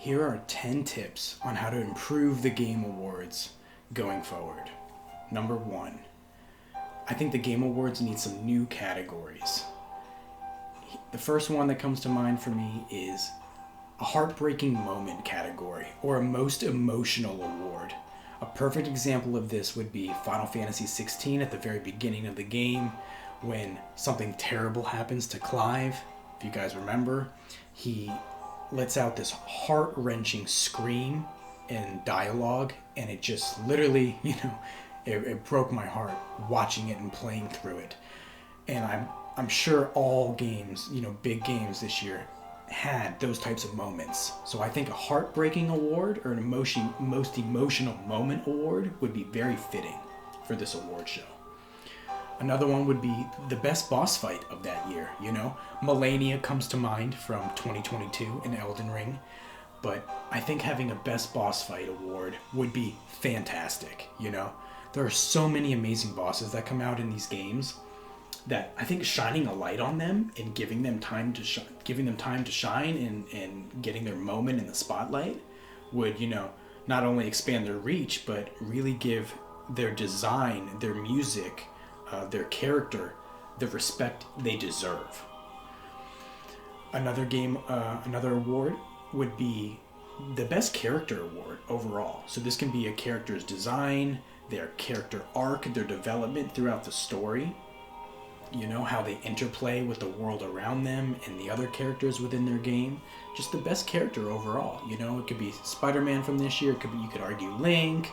here are 10 tips on how to improve the Game Awards going forward. Number 1, I think the Game Awards need some new categories. The first one that comes to mind for me is a heartbreaking moment category, or a most emotional award. A perfect example of this would be Final Fantasy 16 at the very beginning of the game, when something terrible happens to Clive. If you guys remember, he lets out this heart-wrenching scream and dialogue, and it just literally, it broke my heart watching it and playing through it. And I'm sure all games, big games this year had those types of moments. So I think a heartbreaking award or an most emotional moment award would be very fitting for this award show. Another one would be the best boss fight of that year. Melania comes to mind from 2022 in Elden Ring, but I think having a best boss fight award would be fantastic. There are so many amazing bosses that come out in these games that I think shining a light on them and giving them time to shine and getting their moment in the spotlight would, not only expand their reach, but really give their design, their music, their character, the respect they deserve. Another award would be the best character award overall. So this can be a character's design, their character arc, their development throughout the story, how they interplay with the world around them and the other characters within their game. Just the best character overall. It could be Spider-Man from this year. You could argue Link,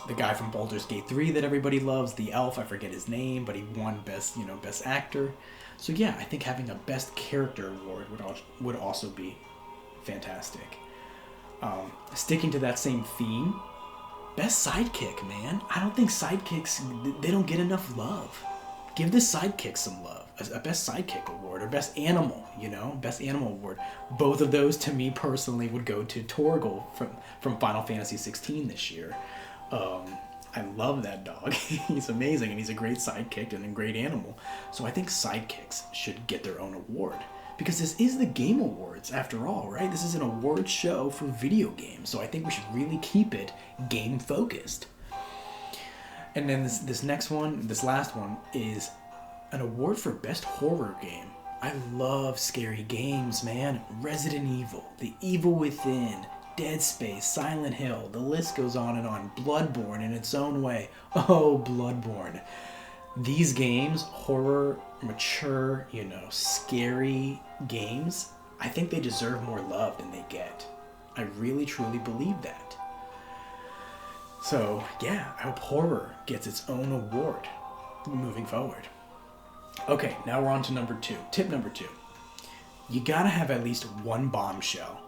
the guy from Baldur's Gate 3 that everybody loves, the elf, I forget his name, but he won best actor. So yeah, I think having a best character award would also be fantastic. Sticking to that same theme, best sidekick, man. I don't think sidekicks, they don't get enough love. Give the sidekick some love. A best sidekick award or best animal, best animal award. Both of those to me personally would go to Torgal from Final Fantasy 16 this year. I love that dog. He's amazing and he's a great sidekick and a great animal. So I think sidekicks should get their own award. Because this is the Game Awards after all, right? This is an award show for video games. So I think we should really keep it game focused. And then this last one is an award for best horror game. I love scary games, man. Resident Evil, The Evil Within, Dead Space, Silent Hill, the list goes on and on. Bloodborne in its own way. Oh, Bloodborne. These games, horror, mature, scary games, I think they deserve more love than they get. I really, truly believe that. So, yeah, I hope horror gets its own award moving forward. Okay, now we're on to number 2. Tip number 2. You gotta have at least one bombshell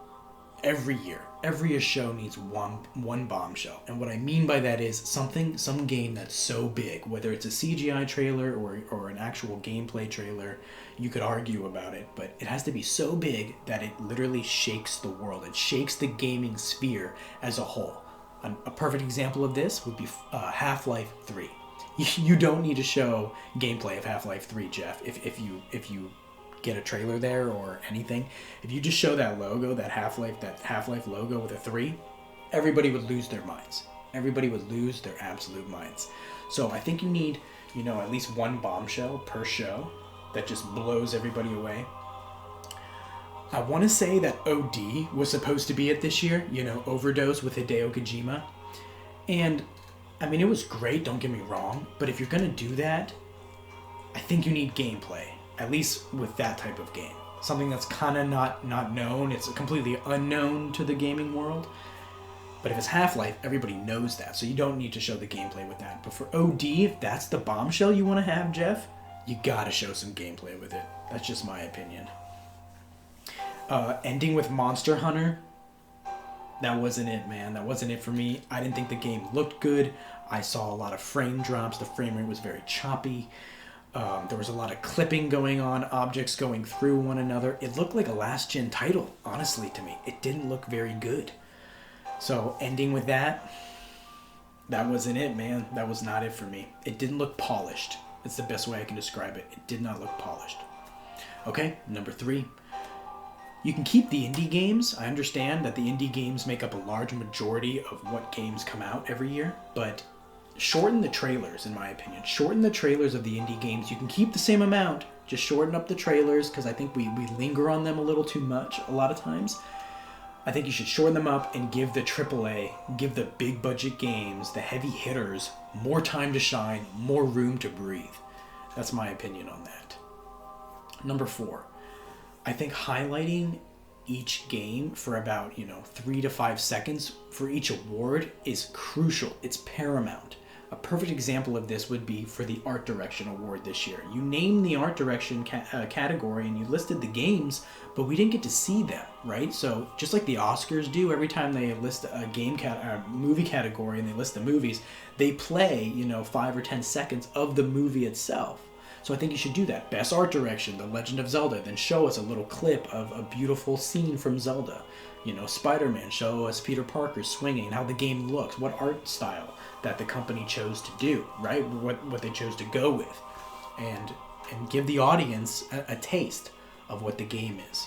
every year. Every show needs one bombshell. And what I mean by that is some game that's so big, whether it's a CGI trailer or an actual gameplay trailer, you could argue about it, but it has to be so big that it literally shakes the world. It shakes the gaming sphere as a whole. A perfect example of this would be Half-Life 3. You don't need to show gameplay of Half-Life 3, Geoff, if you get a trailer there or anything. If you just show that logo, that Half-Life logo with a 3, everybody would lose their minds. Everybody would lose their absolute minds. So I think you need, at least one bombshell per show that just blows everybody away. I want to say that OD was supposed to be it this year, Overdose with Hideo Kojima. And, it was great, don't get me wrong, but if you're going to do that, I think you need gameplay, at least with that type of game. Something that's kind of not known, it's completely unknown to the gaming world. But if it's Half-Life, everybody knows that, so you don't need to show the gameplay with that. But for OD, if that's the bombshell you want to have, Geoff, you gotta show some gameplay with it. That's just my opinion. Ending with Monster Hunter, that wasn't it, man. That wasn't it for me. I didn't think the game looked good. I saw a lot of frame drops. The frame rate was very choppy. There was a lot of clipping going on, objects going through one another. It looked like a last-gen title, honestly, to me. It didn't look very good. So ending with that wasn't it, man. That was not it for me. It didn't look polished. It's the best way I can describe it. It did not look polished. Okay, number 3. You can keep the indie games. I understand that the indie games make up a large majority of what games come out every year, but shorten the trailers, in my opinion. Shorten the trailers of the indie games. You can keep the same amount, just shorten up the trailers, because I think we linger on them a little too much a lot of times. I think you should shorten them up and give the AAA, give the big budget games, the heavy hitters, more time to shine, more room to breathe. That's my opinion on that. Number 4, I think highlighting each game for about, 3 to 5 seconds for each award is crucial. It's paramount. A perfect example of this would be for the Art Direction Award this year. You named the Art Direction category and you listed the games, but we didn't get to see them, right? So just like the Oscars do, every time they list a movie category and they list the movies, they play, 5 or 10 seconds of the movie itself. So I think you should do that. Best Art Direction, The Legend of Zelda, then show us a little clip of a beautiful scene from Zelda. Spider-Man, show us Peter Parker swinging, how the game looks, what art style that the company chose to do, right? What they chose to go with. And give the audience a taste of what the game is,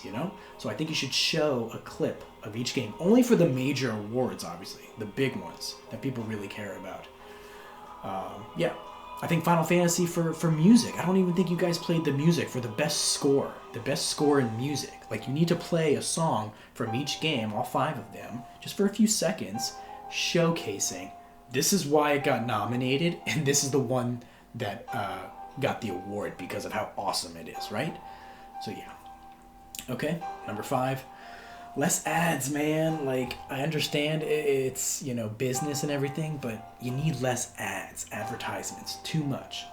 So I think you should show a clip of each game, only for the major awards, obviously, the big ones that people really care about. I think Final Fantasy for music. I don't even think you guys played the music for the best score in music. Like, you need to play a song from each game, all 5 of them, just for a few seconds, showcasing this is why it got nominated, and this is the one that got the award because of how awesome it is, right? So yeah. Okay, number 5. Less ads, man. Like, I understand it's, business and everything, but you need less ads, advertisements, too much.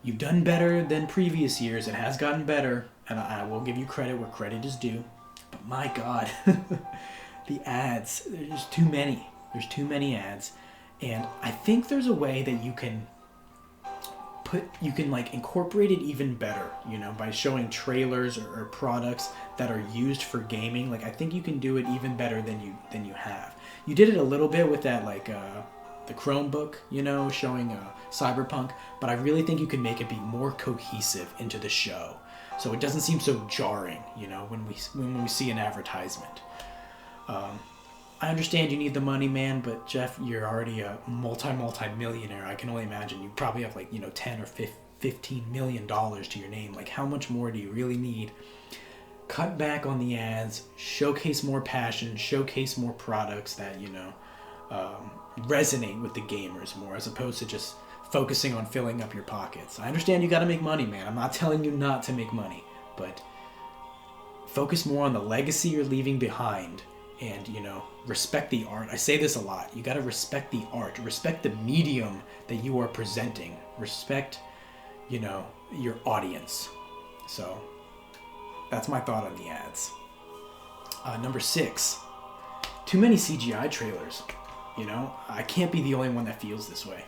You've done better than previous years. It has gotten better, and I will give you credit where credit is due. But my God, the ads, there's too many. There's too many ads. And I think there's a way that you can incorporate it even better, by showing trailers or products that are used for gaming. Like, I think you can do it even better than you have. You did it a little bit with that, the Chromebook, showing Cyberpunk, but I really think you can make it be more cohesive into the show, so it doesn't seem so jarring, when we see an advertisement. I understand you need the money, man, but Geoff, you're already a multi-millionaire. I can only imagine you probably have 10 or $15 million to your name. Like, how much more do you really need? Cut back on the ads, showcase more passion, showcase more products that, resonate with the gamers more, as opposed to just focusing on filling up your pockets. I understand you got to make money, man. I'm not telling you not to make money, but focus more on the legacy you're leaving behind. And, respect the art. I say this a lot. You got to respect the art. Respect the medium that you are presenting. Respect, your audience. So, that's my thought on the ads. Number 6. Too many CGI trailers. I can't be the only one that feels this way.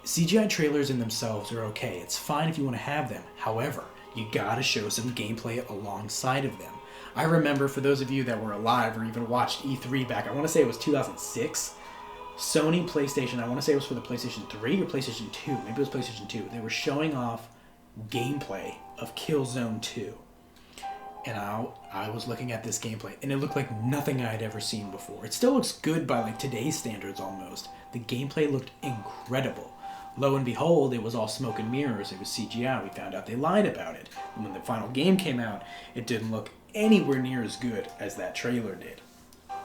CGI trailers in themselves are okay. It's fine if you want to have them. However, you got to show some gameplay alongside of them. I remember, for those of you that were alive or even watched E3 back, I want to say it was 2006, Sony PlayStation, I want to say it was for the PlayStation 3 or PlayStation 2, maybe it was PlayStation 2, they were showing off gameplay of Killzone 2. And I was looking at this gameplay, and it looked like nothing I had ever seen before. It still looks good by today's standards almost. The gameplay looked incredible. Lo and behold, it was all smoke and mirrors. It was CGI. We found out they lied about it. And when the final game came out, it didn't look anywhere near as good as that trailer did.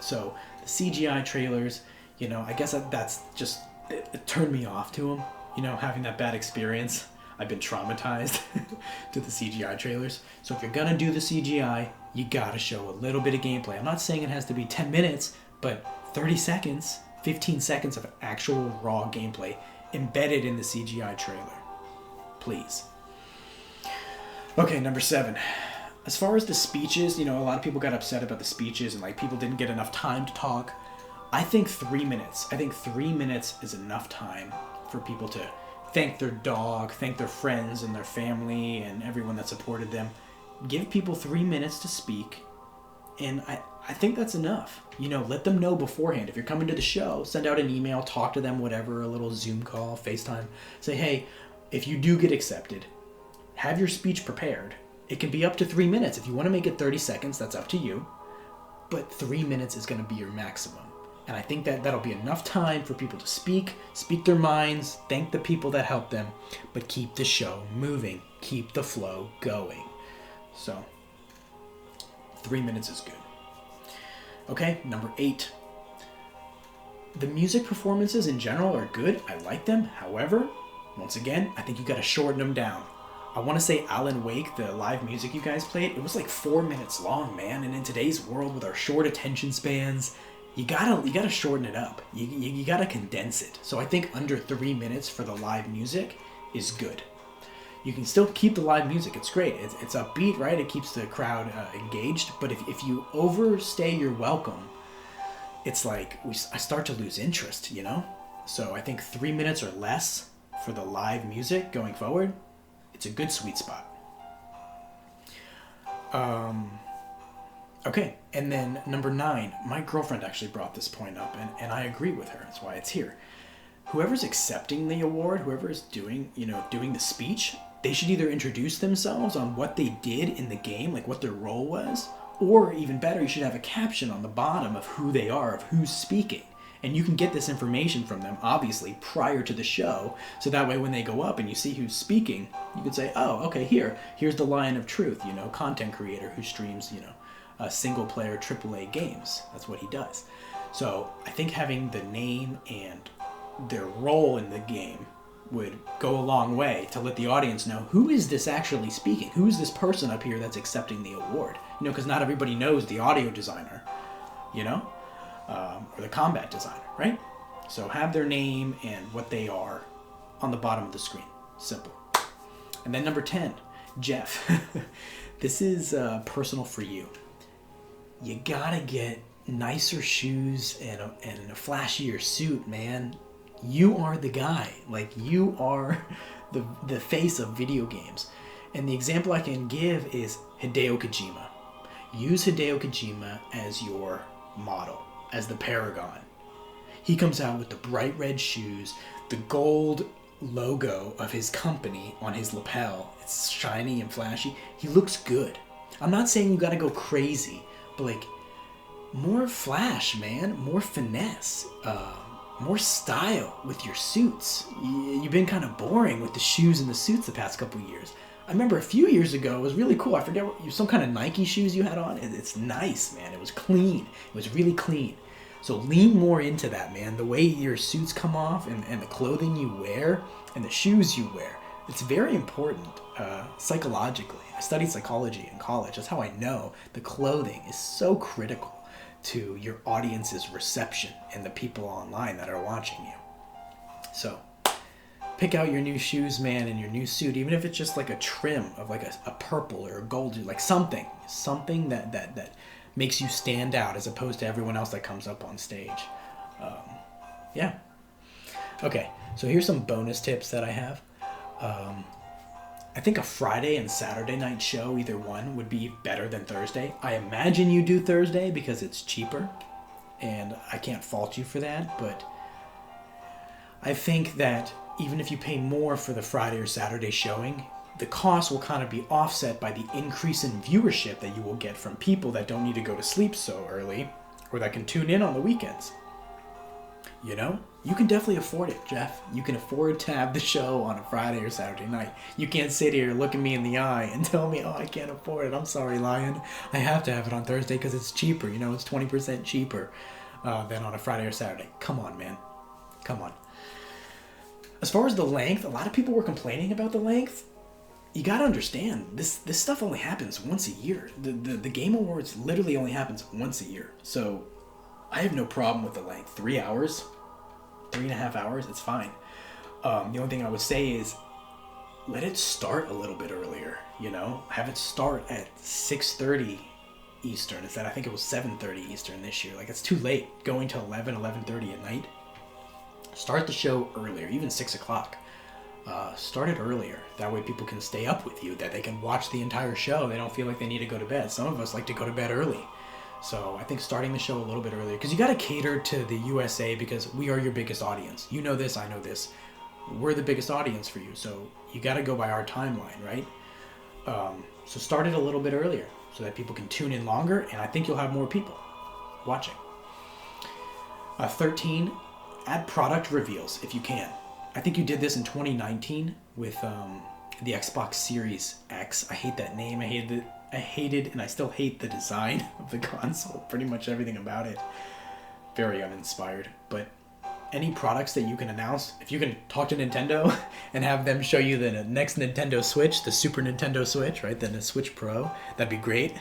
So the CGI trailers, I guess that's just, it turned me off to them, having that bad experience. I've been traumatized to the CGI trailers. So if you're gonna do the CGI, you gotta show a little bit of gameplay. I'm not saying it has to be 10 minutes, but 30 seconds, 15 seconds of actual raw gameplay embedded in the CGI trailer. Please. Okay, number 7. As far as the speeches, a lot of people got upset about the speeches and people didn't get enough time to talk. I think 3 minutes. I think 3 minutes is enough time for people to thank their dog, thank their friends and their family and everyone that supported them. Give people 3 minutes to speak, and I think that's enough. Let them know beforehand. If you're coming to the show, send out an email, talk to them, whatever, a little Zoom call, FaceTime. Say, hey, if you do get accepted, have your speech prepared. It can be up to 3 minutes. If you want to make it 30 seconds, that's up to you. But 3 minutes is going to be your maximum. And I think that that'll be enough time for people to speak their minds, thank the people that helped them, but keep the show moving, keep the flow going. So 3 minutes is good. Okay, number 8. The music performances in general are good. I like them. However, once again, I think you got to shorten them down. I want to say Alan Wake, the live music you guys played, it was like 4 minutes long, man. And in today's world with our short attention spans, you gotta shorten it up. You gotta condense it. So I think under 3 minutes for the live music is good. You can still keep the live music. It's great. It's upbeat, right? It keeps the crowd engaged. But if you overstay your welcome, it's like I start to lose interest, you know? So I think 3 minutes or less for the live music going forward, it's a good sweet spot. Okay, and then number 9, my girlfriend actually brought this point up, and I agree with her. That's why it's here. Whoever's accepting the award, whoever's doing the speech, they should either introduce themselves on what they did in the game, like what their role was, or even better, you should have a caption on the bottom of who they are, of who's speaking. And you can get this information from them, obviously, prior to the show, so that way when they go up and you see who's speaking, you can say, oh, okay, here's the Lion of Truth, content creator who streams, single-player AAA games. That's what he does. So I think having the name and their role in the game would go a long way to let the audience know, who is this actually speaking? Who is this person up here that's accepting the award? Because not everybody knows the audio designer, or the combat designer, right? So have their name and what they are on the bottom of the screen. Simple. And then number 10, Geoff. This is personal for you. You gotta get nicer shoes and a flashier suit, man. You are the guy. Like, you are the face of video games. And the example I can give is Hideo Kojima. Use Hideo Kojima as your model, as the paragon. He comes out with the bright red shoes, the gold logo of his company on his lapel. It's shiny and flashy. He looks good. I'm not saying you gotta go crazy, but like, more flash, man. More finesse. More style with your suits. You've been kind of boring with the shoes and the suits the past couple years. I remember a few years ago, it was really cool. I forget some kind of Nike shoes you had on. It's nice, man. It was clean. It was really clean. So lean more into that, man. The way your suits come off and the clothing you wear and the shoes you wear. It's very important psychologically. I studied psychology in college. That's how I know the clothing is so critical to your audience's reception and the people online that are watching you. So pick out your new shoes, man, and your new suit, even if it's just like a trim of like a purple or a gold, like something that makes you stand out as opposed to everyone else that comes up on stage. Yeah. Okay, so here's some bonus tips that I have. I think a Friday and Saturday night show, either one, would be better than Thursday. I imagine you do Thursday because it's cheaper, and I can't fault you for that, but I think that even if you pay more for the Friday or Saturday showing, the cost will kind of be offset by the increase in viewership that you will get from people that don't need to go to sleep so early, or that can tune in on the weekends. You can definitely afford it, Geoff. You can afford to have the show on a Friday or Saturday night. You can't sit here, look at me in the eye, and tell me, oh, I can't afford it. I'm sorry, Lion. I have to have it on Thursday because it's cheaper. It's 20% cheaper than on a Friday or Saturday. Come on, man. Come on. As far as the length, a lot of people were complaining about the length. You gotta understand, this stuff only happens once a year. The Game Awards literally only happens once a year. So I have no problem with the length. 3 hours, 3.5 hours, it's fine. The only thing I would say is let it start a little bit earlier, Have it start at 6:30 Eastern instead. I think it was 7:30 Eastern this year. Like, it's too late going to 11:30 at night. Start the show earlier, even 6 o'clock. Start it earlier. That way people can stay up with you, that they can watch the entire show. They don't feel like they need to go to bed. Some of us like to go to bed early. So I think starting the show a little bit earlier, because you got to cater to the USA, because we are your biggest audience. You know this, I know this. We're the biggest audience for you, so you got to go by our timeline, right? So start it a little bit earlier so that people can tune in longer, and I think you'll have more people watching. 13, add product reveals if you can. I think you did this in 2019 with the Xbox Series X. I hate that name. I hated and I still hate the design of the console. Pretty much everything about it. Very uninspired. But any products that you can announce, if you can talk to Nintendo and have them show you the next Nintendo Switch, the Super Nintendo Switch, right? Then the Switch Pro, that'd be great.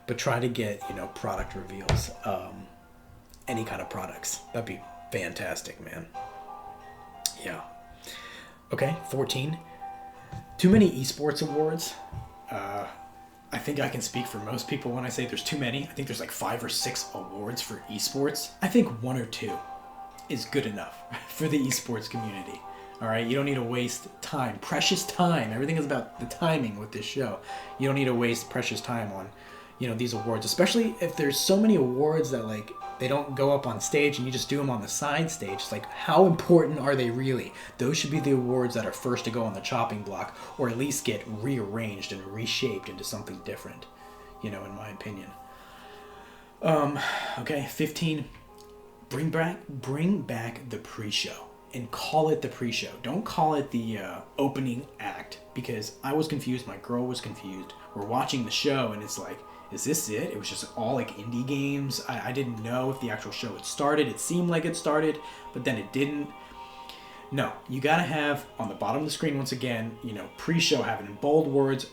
But try to get, product reveals. Any kind of products. That'd be fantastic, man. Yeah. Okay, 14. Too many esports awards. I think I can speak for most people when I say there's too many. I think there's like 5 or 6 awards for esports. I think 1 or 2 is good enough for the esports community. All right, you don't need to waste time, precious time. Everything is about the timing with this show. You don't need to waste precious time on, these awards, especially if there's so many awards that like they don't go up on stage and you just do them on the side stage. It's like, how important are they really? Those should be the awards that are first to go on the chopping block, or at least get rearranged and reshaped into something different, in my opinion. Okay, 15. Bring back the pre-show and call it the pre-show. Don't call it the opening act, because I was confused. My girl was confused. We're watching the show and it's like, is this it? It was just all like indie games. I didn't know if the actual show had started. It seemed like it started, but then it didn't. No, you gotta have on the bottom of the screen, once again, pre-show, have it in bold words,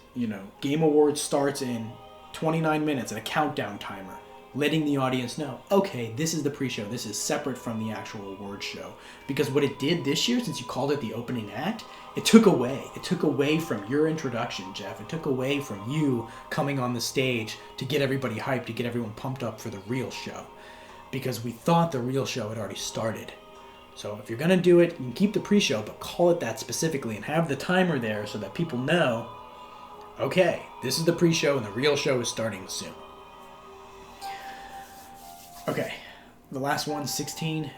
Game Awards starts in 29 minutes and a countdown timer, letting the audience know, okay, this is the pre-show. This is separate from the actual award show. Because what it did this year, since you called it the opening act, it took away from your introduction, Geoff. It took away from you coming on the stage to get everybody hyped, to get everyone pumped up for the real show. Because we thought the real show had already started. So if you're going to do it, you can keep the pre-show, but call it that specifically and have the timer there so that people know, okay, this is the pre-show and the real show is starting soon. Okay, the last one, 16.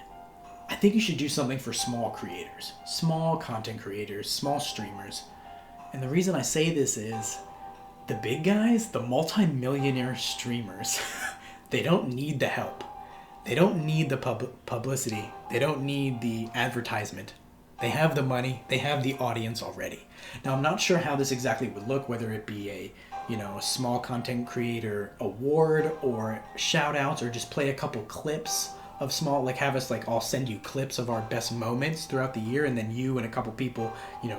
I think you should do something for small creators, small content creators, small streamers. And the reason I say this is the big guys, the multi-millionaire streamers, they don't need the help. They don't need the publicity. They don't need the advertisement. They have the money. They have the audience already. Now, I'm not sure how this exactly would look, whether it be a small content creator award or shout outs, or just play a couple clips of small, like have us like all send you clips of our best moments throughout the year, and then you and a couple people,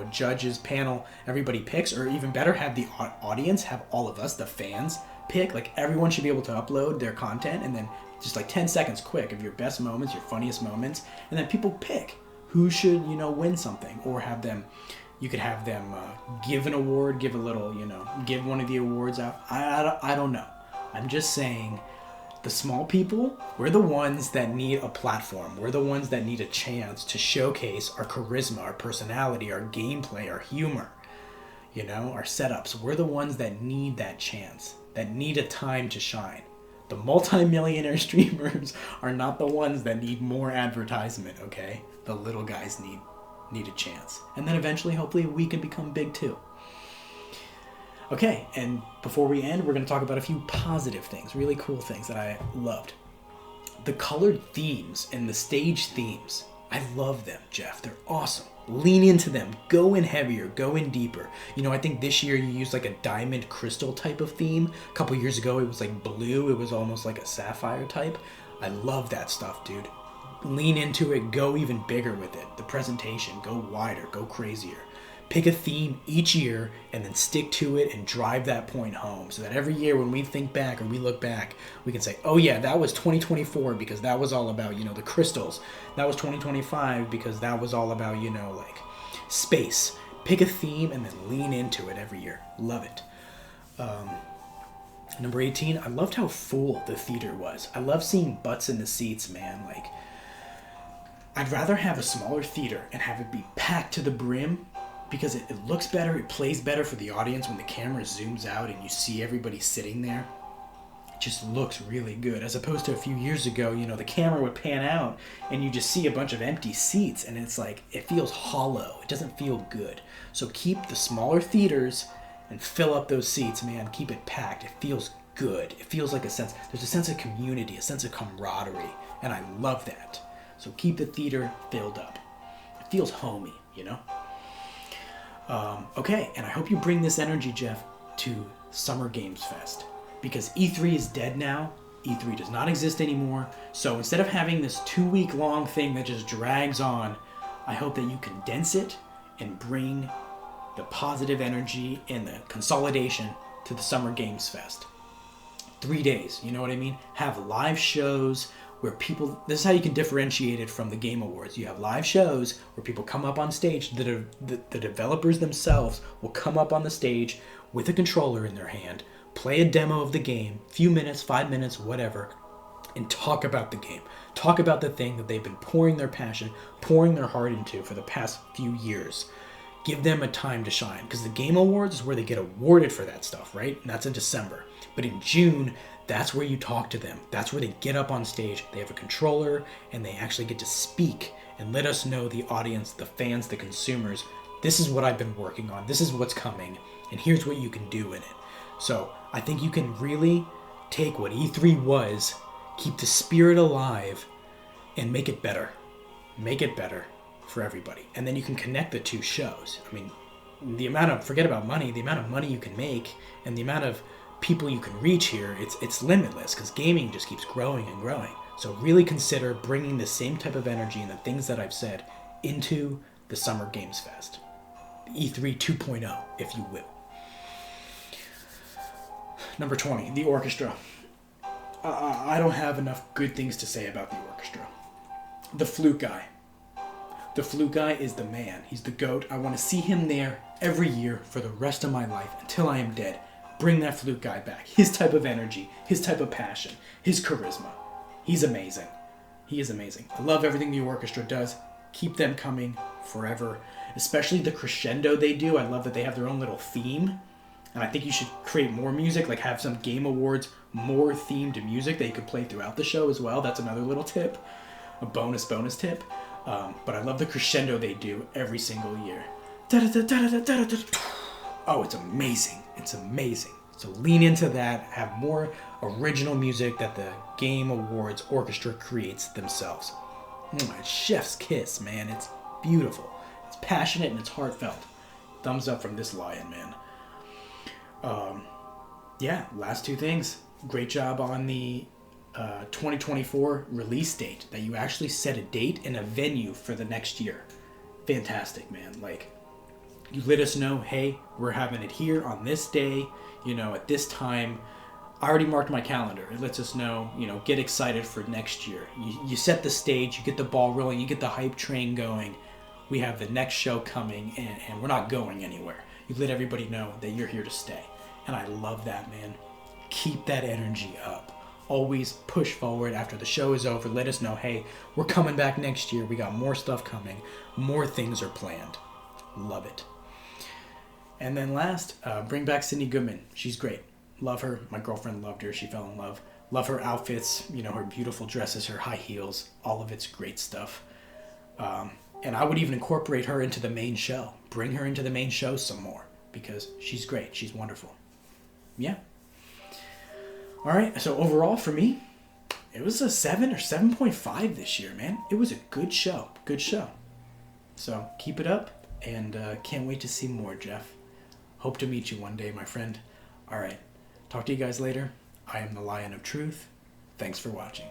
judges, panel, everybody picks, or even better, have the audience, have all of us, the fans, pick. Like everyone should be able to upload their content, and then just like 10 seconds quick of your best moments, your funniest moments, and then people pick who should, win something, or have them, you could have them give an award, give a little, give one of the awards out. I don't know. I'm just saying, the small people, we're the ones that need a platform. We're the ones that need a chance to showcase our charisma, our personality, our gameplay, our humor, our setups. We're the ones that need that chance, that need a time to shine. The multi-millionaire streamers are not the ones that need more advertisement, okay? The little guys need a chance. And then eventually, hopefully, we can become big too. Okay, and before we end, we're going to talk about a few positive things, really cool things that I loved. The colored themes and the stage themes, I love them, Geoff. They're awesome. Lean into them. Go in heavier. Go in deeper. I think this year you used like a diamond crystal type of theme. A couple years ago, it was like blue. It was almost like a sapphire type. I love that stuff, dude. Lean into it. Go even bigger with it. The presentation. Go wider. Go crazier. Pick a theme each year and then stick to it and drive that point home, so that every year when we think back or we look back, we can say, oh yeah, that was 2024 because that was all about, the crystals. That was 2025 because that was all about, like space. Pick a theme and then lean into it every year. Love it. Number 18, I loved how full the theater was. I love seeing butts in the seats, man. Like, I'd rather have a smaller theater and have it be packed to the brim, because it looks better, it plays better for the audience when the camera zooms out and you see everybody sitting there. It just looks really good, as opposed to a few years ago, the camera would pan out and you just see a bunch of empty seats, and it's like, it feels hollow. It doesn't feel good. So keep the smaller theaters and fill up those seats, man. Keep it packed. It feels good. It feels like there's a sense of community, a sense of camaraderie, and I love that. So keep the theater filled up. It feels homey, you know? Okay, and I hope you bring this energy, Geoff, to Summer Games Fest, because E3 is dead now. E3 does not exist anymore. So instead of having this 2-week long thing that just drags on, I hope that you condense it and bring the positive energy and the consolidation to the Summer Games Fest. 3 days, you know what I mean? Have live shows where people, this is how you can differentiate it from the Game Awards. You have live shows where people come up on stage, the developers themselves will come up on the stage with a controller in their hand, play a demo of the game, few minutes, 5 minutes, whatever, and talk about the game. Talk about the thing that they've been pouring their passion, pouring their heart into for the past few years. Give them a time to shine, because the Game Awards is where they get awarded for that stuff, right? And that's in December. But in June, that's where you talk to them. That's where they get up on stage. They have a controller, and they actually get to speak and let us know, the audience, the fans, the consumers, this is what I've been working on. This is what's coming, and here's what you can do in it. So I think you can really take what E3 was, keep the spirit alive, and make it better. Make it better for everybody. And then you can connect the two shows. I mean, forget about money, the amount of money you can make and the amount of people you can reach here, it's limitless, because gaming just keeps growing and growing. So really consider bringing the same type of energy and the things that I've said into the Summer Games Fest. E3 2.0, if you will. Number 20, the orchestra. I don't have enough good things to say about the orchestra. The flute guy. The flute guy is the man. He's the GOAT. I want to see him there every year for the rest of my life until I am dead. Bring that flute guy back. His type of energy, his type of passion, his charisma. He's amazing. He is amazing. I love everything the orchestra does. Keep them coming forever. Especially the crescendo they do. I love that they have their own little theme. And I think you should create more music, like have some Game Awards, more themed music that you could play throughout the show as well. That's another little tip. A bonus tip. But I love the crescendo they do every single year. Oh, it's amazing. It's amazing. So lean into that. Have more original music that the Game Awards orchestra creates themselves. It's chef's kiss, man. It's beautiful. It's passionate and it's heartfelt. Thumbs up from this lion, man. Yeah, last two things. Great job on the 2024 release date, that you actually set a date and a venue for the next year. Fantastic, man. Like, you let us know, hey, we're having it here on this day, at this time. I already marked my calendar. It lets us know, get excited for next year. You set the stage, you get the ball rolling, you get the hype train going. We have the next show coming, and we're not going anywhere. You let everybody know that you're here to stay. And I love that, man. Keep that energy up. Always push forward after the show is over. Let us know, hey, we're coming back next year. We got more stuff coming. More things are planned. Love it. And then last, bring back Sydney Goodman. She's great. Love her. My girlfriend loved her. She fell in love. Love her outfits, her beautiful dresses, her high heels. All of it's great stuff. And I would even incorporate her into the main show. Bring her into the main show some more, because she's great. She's wonderful. Yeah. All right. So overall for me, it was a 7 or 7.5 this year, man. It was a good show. Good show. So keep it up, and can't wait to see more, Geoff. Hope to meet you one day, my friend. All right. Talk to you guys later. I am the Lion of Truth. Thanks for watching.